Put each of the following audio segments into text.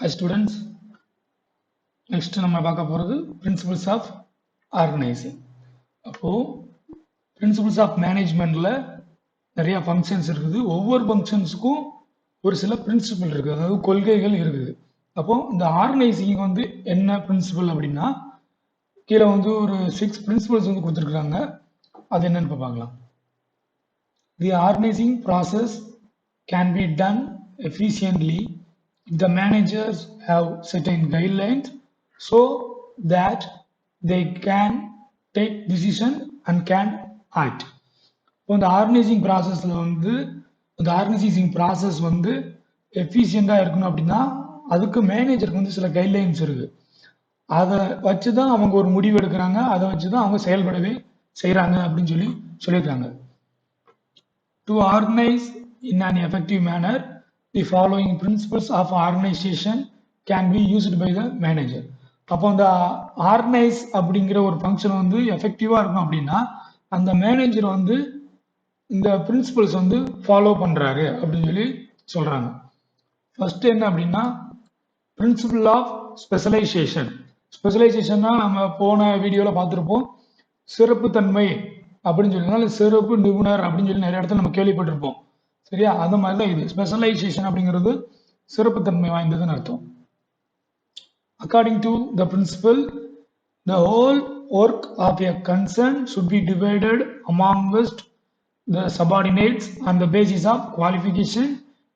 Hi students, next நம்ம பார்க்க போறது principles of organizing. அப்போ principles of managementல நிறைய functions இருக்குது. ஒவ்வொரு functionsக்கும் ஒரு சில principle இருக்குது. அதாவது கொள்கைகள் இருக்குது. அப்போ இந்த organizing வந்து என்ன principle அப்படின்னா கீழே வந்து ஒரு 6 principles வந்து கொடுத்திருக்காங்க. அது என்னன்னு பார்க்கலாம். The organizing process can be done efficiently if the managers have certain guidelines so that they can take decision and can act. இந்த ஆர்கனைசிங் ப்ராசஸ்ல வந்து இந்த ஆர்கனைசிங் ப்ராசஸ் வந்து எஃபிஷியண்டா இருக்கணும் அப்படின்னா அதுக்கு மேனேஜருக்கு வந்து சில கைட்லைன்ஸ் இருக்கு. அதை வச்சுதான் அவங்க ஒரு முடிவு எடுக்கிறாங்க, அதை வச்சுதான் அவங்க செயல்படவே செய்யறாங்க அப்படின்னு சொல்லியிருக்காங்க. To organize in an effective manner, the following principles of organization can be used by the manager. அப்போ அந்த ஆர்கனைஸ் அப்படிங்கிற ஒரு ஃபங்க்ஷன் வந்து எஃபெக்டிவா இருக்கும் அப்படின்னா அந்த மேனேஜர் வந்து இந்த பிரின்சிபல்ஸ் வந்து ஃபாலோ பண்றாரு அப்படின்னு சொல்றாங்க. ஃபர்ஸ்ட் என்ன அப்படின்னா பிரின்சிபல் ஆஃப் ஸ்பெஷலைசேஷன். ஸ்பெஷலைசேஷன்னா நம்ம போன வீடியோல பார்த்துருப்போம். சிறப்பு தன்மை அப்படின்னு சொல்லினால சிறப்பு நிபுணர் அப்படின்னு சொல்லி நிறைய இடத்துல நம்ம கேள்விப்பட்டிருப்போம். சரியா? அந்த மாதிரி தான் இது. ஸ்பெஷலைசேஷன் அப்படிங்கிறது சிறப்பு தன்மை வாய்ந்ததுன்னு அர்த்தம். According to the principle, the whole work of a concern should be divided amongst the subordinates on the basis of qualification,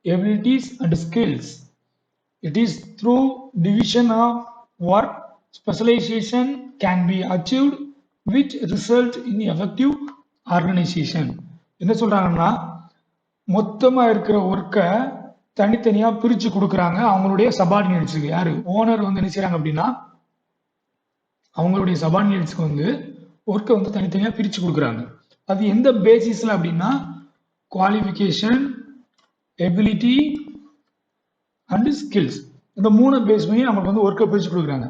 abilities, and skills. It is through division of work specialization can be achieved which result in effective organization. என்ன சொல்றாங்கன்னா மொத்தமா இருக்கிற ஒர்க்கை தனித்தனியா பிரிச்சு கொடுக்குறாங்க அவங்களுடைய சபார்டினேட்ஸுக்கு. யாரு? ஓனர் வந்து என்ன செய்யறாங்க அப்படின்னா அவங்களுடைய சபார்டினேட்ஸ்க்கு வந்து ஒர்க்கை வந்து தனித்தனியா பிரிச்சு கொடுக்குறாங்க. அது எந்த பேசிஸ்ல அப்படின்னா குவாலிஃபிகேஷன், எபிலிட்டி அண்ட் ஸ்கில்ஸ். இந்த 3 பேஸ் பண்ணி அவங்களுக்கு வந்து ஒர்க்கை பிரிச்சு கொடுக்குறாங்க.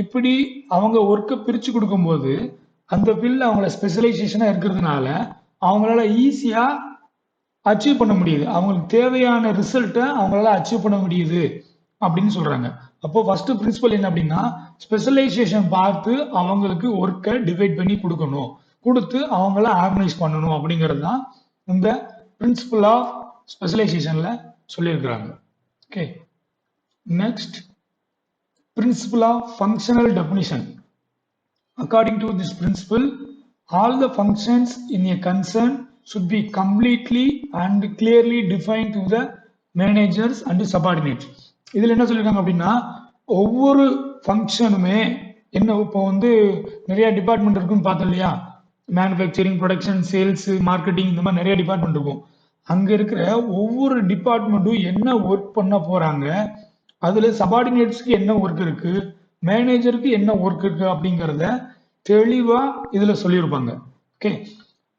இப்படி அவங்க ஒர்க்கை பிரிச்சு கொடுக்கும்போது அந்த ஃபீல்ட்ல அவங்கள ஸ்பெஷலைசேஷனா இருக்கிறதுனால அவங்களால ஈஸியா அச்சீவ் பண்ண முடியுது. அவங்களுக்கு தேவையான ரிசல்ட்டை அவங்களால அச்சீவ் பண்ண முடியுது அப்படின்னு சொல்றாங்க. அப்போ ஃபர்ஸ்ட் பிரின்சிபல் என்ன அப்படின்னா ஸ்பெஷலைசேஷன் பார்த்து அவங்களுக்கு ஒர்க்கை டிவைட் பண்ணி கொடுக்கணும், கொடுத்து அவங்கள ஆர்கனைஸ் பண்ணணும் அப்படிங்கிறது தான் இந்த பிரின்சிபல் ஆஃப் ஸ்பெஷலைசேஷன்ல சொல்லியிருக்கிறாங்க. Okay, next principle of functional definition. According to this principle, all the functions in a concern should be completely and clearly defined to the managers and subordinates. இதில் என்ன சொல்லியிருக்காங்க அப்படின்னா ஒவ்வொரு ஃபங்க்ஷனுமே என்ன, இப்போ வந்து நிறைய டிபார்ட்மெண்ட் இருக்குன்னு பார்த்தோம் இல்லையா, மேனுஃபேக்சரிங், ப்ரொடக்ஷன், சேல்ஸ், மார்க்கெட்டிங், இந்த மாதிரி நிறைய டிபார்ட்மெண்ட் இருக்கும். அங்க இருக்கிற ஒவ்வொரு டிபார்ட்மெண்ட்டும் என்ன ஒர்க் பண்ண போறாங்க, அதுல சபார்டினேட்ஸ்க்கு என்ன ஒர்க் இருக்கு, மேனேஜருக்கு என்ன ஒர்க் இருக்கு அப்படிங்கிறத தெளிவா இதுல சொல்லியிருப்பாங்க. Okay,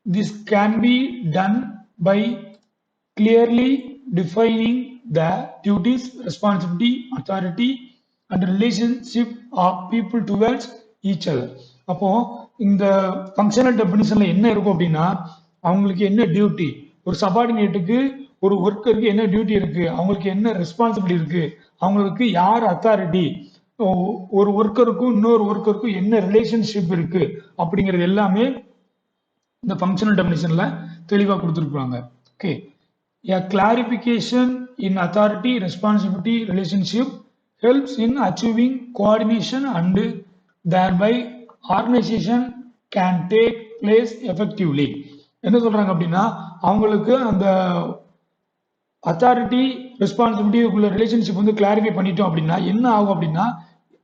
this can be done by clearly defining the duties, responsibility, authority and relationship of people towards each other. அப்போ இந்த ஃபங்க்ஷனல் டெஃபினிஷன்ல என்ன இருக்கும் அப்படின்னா அவங்களுக்கு என்ன டியூட்டி, ஒரு சபார்டினேட்டுக்கு ஒரு ஒர்க்கருக்கு என்ன டியூட்டி இருக்கு, அவங்களுக்கு என்ன ரெஸ்பான்சிபிலிட்டி இருக்கு, அவங்களுக்கு யார் அத்தாரிட்டி, ஒரு ஒர்க்கருக்கும் இன்னொரு ஒர்க்கருக்கும் என்ன ரிலேஷன்ஷிப் இருக்கு அப்படிங்கிறது எல்லாமே இந்த ஃபங்க்ஷனல் டெஃபினிஷன்ல தெளிவா கொடுத்துருப்பாங்க. Okay, a clarification in authority, responsibility, relationship helps in achieving coordination and thereby organization can take place effectively. என்ன சொல்றாங்க அப்படின்னா அவங்களுக்கு அந்த அத்தாரிட்டி, ரெஸ்பான்சிபிலிட்டிக்குள்ள ரிலேஷன்ஷிப் வந்து கிளாரிஃபை பண்ணிட்டோம் அப்படின்னா என்ன ஆகும் அப்படின்னா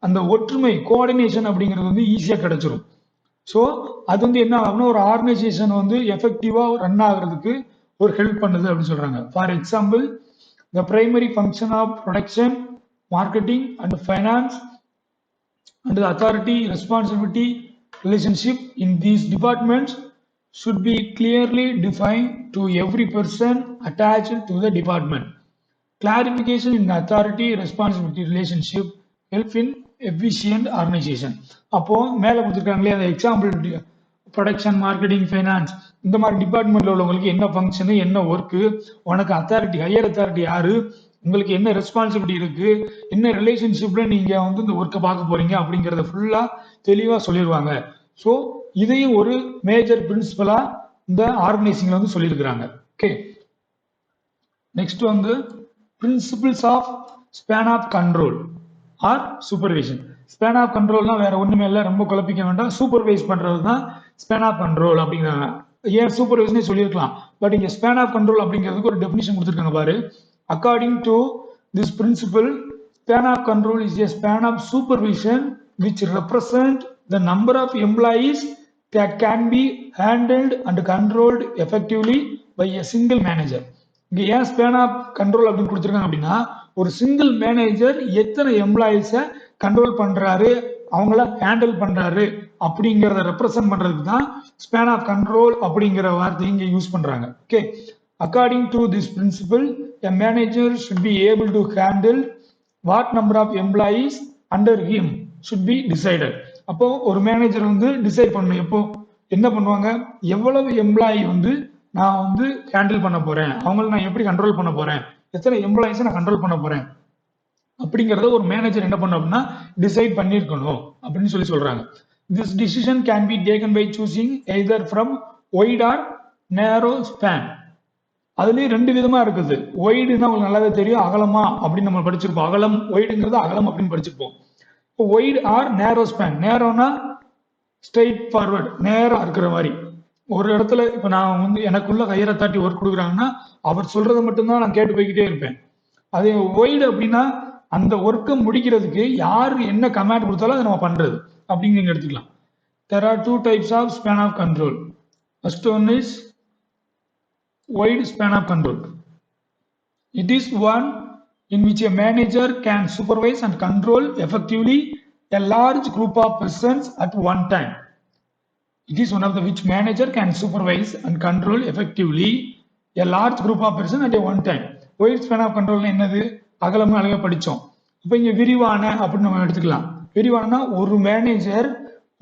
அந்த ஒற்றுமை, கோஆர்டினேஷன் அப்படிங்கிறது வந்து ஈஸியா கிடைச்சிரும். ஸோ அது வந்து என்ன ஆகும்னா ஒரு ஆர்கனைசேஷன் வந்து எஃபெக்டிவா ரன் ஆகுறதுக்கு ஒரு ஹெல்ப் பண்ணுது அப்படின்னு சொல்றாங்க. For example, the primary function of production, marketing and finance and the authority, responsibility, relationship in these departments should be clearly defined to every person attached to the department. Clarification in authority, responsibility, relationship help in efficient organization. அப்போ மேல கொடுத்துருக்காங்களே அந்த example, production, marketing, finance, இந்த மாதிரி டிபார்ட்மெண்ட்ல உள்ளவங்களுக்கு என்ன function, என்ன work, உனக்கு அத்தாரிட்டி, ஹையர் அத்தாரிட்டி யாரு, உங்களுக்கு என்ன ரெஸ்பான்சிபிலிட்டி இருக்கு, என்ன ரிலேஷன்ஷிப்ல நீங்க வந்து இந்த ஒர்க்கை பார்க்க போறீங்க அப்படிங்கறத ஃபுல்லா தெளிவா சொல்லிடுவாங்க. ஸோ இதையும் ஒரு மேஜர் பிரின்சிபலா இந்த ஆர்கனைசிங்ல வந்து சொல்லியிருக்கிறாங்க. ஓகே, நெக்ஸ்ட் வந்து principles of span of control or supervision. Span of கண்ட்ரோல்னா வேற ஒண்ணுமே இல்லை, ரொம்ப குழப்பிக்க வேண்டாம். சூப்பர்வைஸ் பண்றது தான் ஸ்பேன் ஆஃப் கண்ட்ரோல் அப்படிங்கிறாங்க. ஏன் சூப்பர்வைஸ்னே சொல்லியிருக்கலாம், பட் இங்க ஸ்பேன் ஆஃப் கண்ட்ரோல் அப்படிங்கிறதுக்கு ஒரு டெஃபினிஷன் கொடுத்துருக்காங்க பாரு. According to this principle, span of control is a span of supervision which represent the number of employees that can be handled and controlled effectively by a single manager. இங்க ஏன் span of control அப்படின்னு கொடுத்துருக்காங்க அப்படின்னா, ஒரு single manager எத்தனை எம்ப்ளாயிஸை control பண்றாரு, அவங்கள handle பண்றாரு அப்படிங்கிறத ரெப்ரசன்ட் பண்றதுக்கு தான் ஸ்பேன் ஆஃப் கண்ட்ரோல் அப்படிங்கிற வார்த்தையை இங்க யூஸ் பண்றாங்க. Okay, according to this principle, a manager should be able to handle what number of employees under him should be decided. அப்போ ஒரு மேனேஜர் வந்து டிசைட் பண்ணணும், எப்போ என்ன பண்ணுவாங்க, எவ்வளவு எம்ப்ளாயி வந்து நான் வந்து ஹேண்டில் பண்ண போறேன், அவங்கள நான் எப்படி கண்ட்ரோல் பண்ண போறேன், எத்தனை எம்ப்ளாயிஸை நான் கண்ட்ரோல் பண்ண போறேன் அப்படிங்கறத ஒரு மேனேஜர் என்ன பண்ணணும் அப்படின்னா டிசைட் பண்ணிருக்கணும் அப்படின்னு சொல்லி சொல்றாங்க. This decision can be taken by choosing either from wide or narrow span. அதுலயும் ரெண்டு விதமா இருக்குது. ஒய்டுன்னா உங்களுக்கு நல்லாவே தெரியும், அகலமா அப்படின்னு நம்ம படிச்சிருப்போம். அகலம், ஒய்டுங்கிறது அகலம் அப்படின்னு படிச்சிருப்போம். இப்போ ஒய்டு ஆர் நேரோ ஸ்பேன். நேரோனா ஸ்ட்ரெயிட் ஃபார்வர்ட், நேரா இருக்கிற மாதிரி. ஒரு இடத்துல இப்ப நான் வந்து எனக்குள்ள கயிறை தாட்டி ஒர்க் கொடுக்குறாங்கன்னா அவர் சொல்றதை மட்டும்தான் நான் கேட்டு போய்கிட்டே இருப்பேன். அதே ஒய்டு அப்படின்னா அந்த ஒர்க்கை முடிக்கிறதுக்கு யார் என்ன கமாண்ட் கொடுத்தாலும் அதை நம்ம பண்றது அப்படின்னு நீங்க எடுத்துக்கலாம். There are two types of span of control. First one is wide span of control. It is one in which a manager can supervise and control effectively a large group of persons at one time. It is one of the which manager can supervise and control effectively a large group of persons at a one time. Wide span of control என்னது, அகலம்னு அழகா படிச்சோம். இப்போ இங்க விரிவான அப்படின்னு நம்ம எடுத்துக்கலாம். விரிவானா ஒரு மேனேஜர்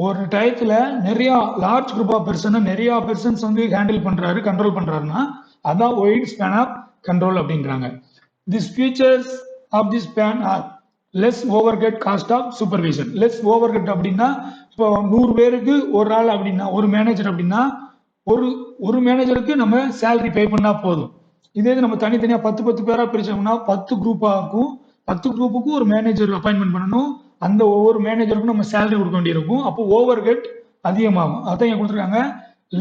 ஒரு டயத்துல நிறைய லார்ஜ் குரூப் ஆஃப் பர்சன், நிறைய பர்சன்ஸ் வந்து ஹேண்டில் பண்றாரு, கண்ட்ரோல் பண்றாருன்னா அதான் ஒயிட் ஸ்பேன் ஆஃப் கண்ட்ரோல் அப்படின்றாங்க. This features of the span are less overhead cost of supervision. Less overhead அப்படின்னா இப்போ 100 பேருக்கு ஒரு ஆள் அப்படின்னா, ஒரு மேனேஜர் அப்படின்னா ஒரு மேனேஜருக்கு நம்ம சேலரி பே பண்ணா போதும். இதே நம்ம தனித்தனியா 10 பேரா பிரிச்சோம்னா 10 குரூப்பா இருக்கும். 10 குரூப்புக்கும் ஒரு மேனேஜர் அப்பாயின்மெண்ட் பண்ணணும். அந்த ஒவ்வொரு மேனேஜருக்கும் நம்ம சேலரி கொடுக்க வேண்டியிருக்கும். அப்போ ஓவர் ஹெட் அதிகமாகும். அதான் கொடுத்துருக்காங்க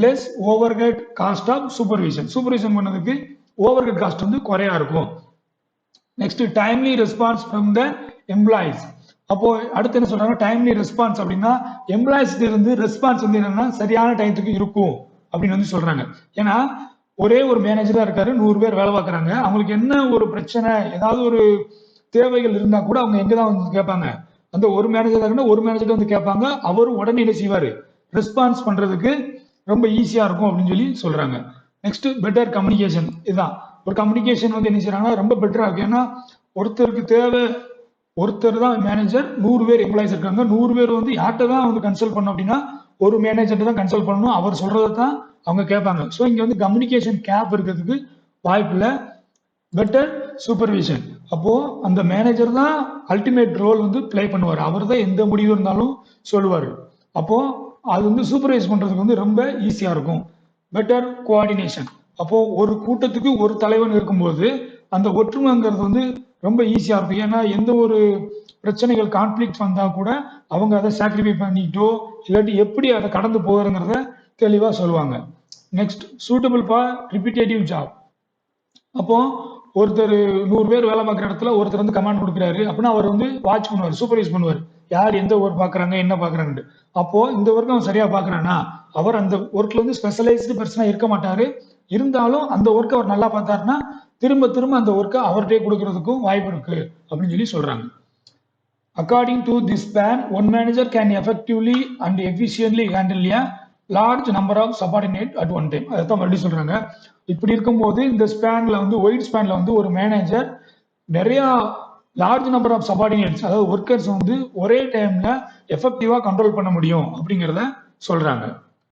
less overhead cost of supervision. Supervision பண்ணதுக்கு ஓவர் ஹெட் காஸ்ட் வந்து குறையா இருக்கும். Next timely response from the employees. அப்போ அடுத்து என்ன சொல்றாங்க, டைம்லி ரெஸ்பான்ஸ் அப்படின்னா எம்ப்ளாயிஸ்க்கு இருந்து ரெஸ்பான்ஸ் வந்து என்னன்னா சரியான டைத்துக்கு இருக்கும் அப்படின்னு வந்து சொல்றாங்க. ஏன்னா ஒரே ஒரு மேனேஜரா இருக்காரு, 100 பேர் வேலை பார்க்கறாங்க. அவங்களுக்கு என்ன ஒரு பிரச்சனை, ஏதாவது ஒரு தேவைகள் இருந்தா கூட அவங்க எங்கதான் வந்து கேட்பாங்க, அந்த ஒரு மேனேஜர் இருக்குன்னா ஒரு மேனேஜர் வந்து கேட்பாங்க. அவரும் உடனே என்ன செய்வாரு, ரெஸ்பான்ஸ் பண்றதுக்கு ரொம்ப ஈஸியா இருக்கும் அப்படின்னு சொல்லி சொல்றாங்க. Next better communication. இதுதான் ஒரு கம்யூனிகேஷன் வந்து என்ன செய்யறாங்கன்னா ரொம்ப பெட்டரா இருக்கு. ஏன்னா ஒருத்தருக்கு தேவை, ஒருத்தர் தான் மேனேஜர், 100 பேர் எம்ப்ளாயிஸ் இருக்காங்க. 100 பேர் வந்து யார்கிட்ட தான் வந்து கன்சல்ட் பண்ணணும் அப்படின்னா ஒரு மேனேஜர் தான் கன்சல்ட் பண்ணணும், அவர் சொல்றதை தான் அவங்க கேட்பாங்க. ஸோ இங்க வந்து கம்யூனிகேஷன் கேப் இருக்கிறதுக்கு வாய்ப்பு இல்லை. Better supervision. அப்போ அந்த மேனேஜர் தான் அல்டிமேட் ரோல் வந்து பிளே பண்ணுவார், அவர் தான் எந்த முடிவு இருந்தாலும் சொல்லுவார். அப்போ அது வந்து சூப்பர்வைஸ் பண்றதுக்கு வந்து ரொம்ப ஈஸியா இருக்கும். Better coordination. அப்போ ஒரு கூட்டத்துக்கு ஒரு தலைவன் இருக்கும்போது அந்த ஒற்றுமைங்கிறது வந்து ரொம்ப ஈஸியா இருக்கும். ஏன்னா எந்த ஒரு பிரச்சனைகள் கான்ஃபிளிக்ட் வந்தா கூட அவங்க அதை சாக்ரிஃபை பண்ணிட்டோ இல்லாட்டி எப்படி அதை கடந்து போகிறங்கிறத தெளிவா சொல்லுவாங்க. Next suitable for repetitive job. அப்போ ஒருத்தர் 100 பேர் வேலை பார்க்குற இடத்துல ஒருத்தர் வந்து கமாண்ட் கொடுக்குறாரு அப்படின்னா அவர் வந்து வாட்ச் பண்ணுவார், சூப்பர்வைஸ் பண்ணுவார், யார் எந்த ஒர்க் பார்க்குறாங்க என்ன பார்க்குறாங்க. அப்போ இந்த ஒர்க் அவன் சரியா பார்க்குறானா, அவர் அந்த ஒர்க்ல வந்து ஸ்பெஷலைஸ்டு பர்சனா இருக்க மாட்டாரு, இருந்தாலும் அந்த ஒர்க் அவர் நல்லா பார்த்தாருன்னா திரும்ப திரும்ப அந்த ஒர்க்கை அவர்கிட்டே கொடுக்கறதுக்கும் வாய்ப்பு இருக்கு அப்படின்னு சொல்லி சொல்றாங்க. According to this span, one manager can effectively and efficiently handle a large number of subordinate at one time. அதான் மறுபடியும் சொல்றாங்க. இப்படி இருக்கும்போது இந்த ஸ்பேன்ல வந்து ஒயிட் ஸ்பேன்ல வந்து ஒரு மேனேஜர் நிறைய லார்ஜ் நம்பர் ஆஃப் சபார்டினேட்ஸ், அதாவது ஒர்க்கர்ஸ் வந்து ஒரே டைம்ல எஃபெக்டிவா கண்ட்ரோல் பண்ண முடியும் அப்படிங்கிறத சொல்றாங்க.